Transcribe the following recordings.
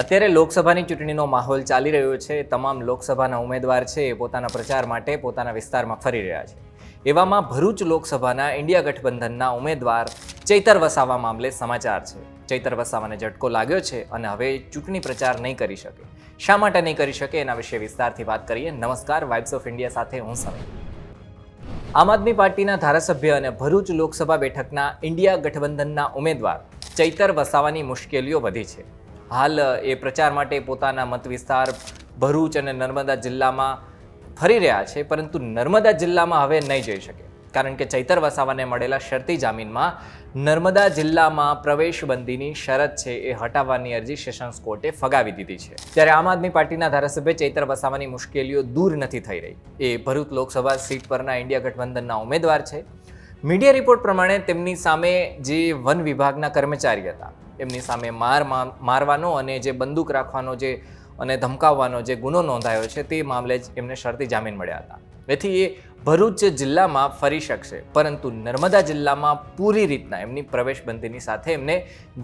અત્યારે લોકસભાની ચૂંટણીનો માહોલ ચાલી રહ્યો છે. તમામ લોકસભાના ઉમેદવાર છે એ પોતાના પ્રચાર માટે પોતાના વિસ્તારમાં ફરી રહ્યા છે. એવામાં ભરૂચ લોકસભાના ઇન્ડિયા ગઠબંધનના ઉમેદવાર ચૈતર વસાવા મામલે સમાચાર છે. ચૈતર વસાવાને ઝટકો લાગ્યો છે અને હવે ચૂંટણી પ્રચાર નહીં કરી શકે. શા માટે નહીં કરી શકે એના વિશે વિસ્તારથી વાત કરીએ. નમસ્કાર, વાઇબ્સ ઓફ ઇન્ડિયા સાથે હું સમીર. આમ આદમી પાર્ટીના ધારાસભ્ય અને ભરૂચ લોકસભા બેઠકના ઇન્ડિયા ગઠબંધનના ઉમેદવાર ચૈતર વસાવાની મુશ્કેલીઓ વધી છે. હાલ એ પ્રચાર માટે પોતાના મત વિસ્તાર ભરૂચ અને નર્મદા જિલ્લામાં ફરી રહ્યા છે, પરંતુ નર્મદા જિલ્લામાં હવે નહીં જઈ શકે, કારણ કે ચૈતર વસાવાને મળેલા શરતી જામીનમાં નર્મદા જિલ્લામાં પ્રવેશબંધીની શરત છે એ હટાવવાની અરજી સેશન્સ કોર્ટે ફગાવી દીધી છે. ત્યારે આમ આદમી પાર્ટીના ધારાસભ્ય ચૈતર વસાવાની મુશ્કેલીઓ દૂર નથી થઈ રહી. એ ભરૂચ લોકસભા સીટ પરના ઇન્ડિયા ગઠબંધનના ઉમેદવાર છે. મીડિયા રિપોર્ટ પ્રમાણે તેમની સામે જે વન વિભાગના કર્મચારી હતા એમની સામે મારવાનો અને જે બંદૂક રાખવાનો અને ધમકાવવાનો જે ગુનો નોંધાયો છે તે મામલે જ એમને શરતી જામીન મળ્યા હતા. એથી એ ભરૂચ જિલ્લામાં ફરી શકશે, પરંતુ નર્મદા જિલ્લામાં પૂરી રીતના એમની પ્રવેશબંધીની સાથે એમને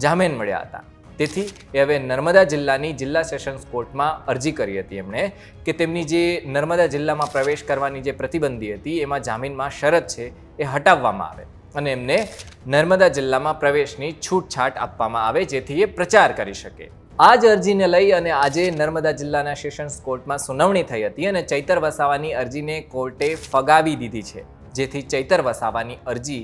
જામીન મળ્યા હતા. તેથી એ હવે નર્મદા જિલ્લાની જિલ્લા સેશન્સ કોર્ટમાં અરજી કરી હતી એમણે કે તેમની જે નર્મદા જિલ્લામાં પ્રવેશ કરવાની જે પ્રતિબંધી હતી એમાં જામીનમાં શરત છે એ હટાવવામાં આવે અને એમને નર્મદા જિલ્લામાં પ્રવેશની છૂટછાટ આપવામાં આવે, જેથી એ પ્રચાર કરી શકે. આ જ અરજીને લઈ અને આજે નર્મદા જિલ્લાના સેશન્સ કોર્ટમાં સુનાવણી થઈ હતી અને ચૈતર વસાવાની અરજીને કોર્ટે ફગાવી દીધી છે, જેથી ચૈતર વસાવાની અરજી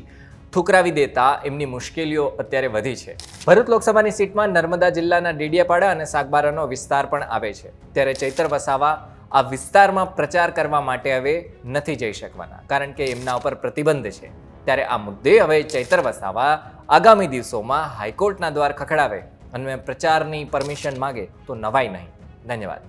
ઠુકરાવી દેતા એમની મુશ્કેલીઓ અત્યારે વધી છે. ભરૂચ લોકસભાની સીટમાં નર્મદા જિલ્લાના ડેડિયાપાડા અને સાગબારાનો વિસ્તાર પણ આવે છે. ત્યારે ચૈતર વસાવા આ વિસ્તારમાં પ્રચાર કરવા માટે હવે નથી જઈ શકવાના, કારણ કે એમના ઉપર પ્રતિબંધ છે. ત્યારે આ મુદ્દે હવે ચૈતર વસાવા આગામી દિવસોમાં હાઈકોર્ટના દ્વાર ખખડાવે અને પ્રચારની પરમિશન માગે તો નવાઈ નહીં. ધન્યવાદ.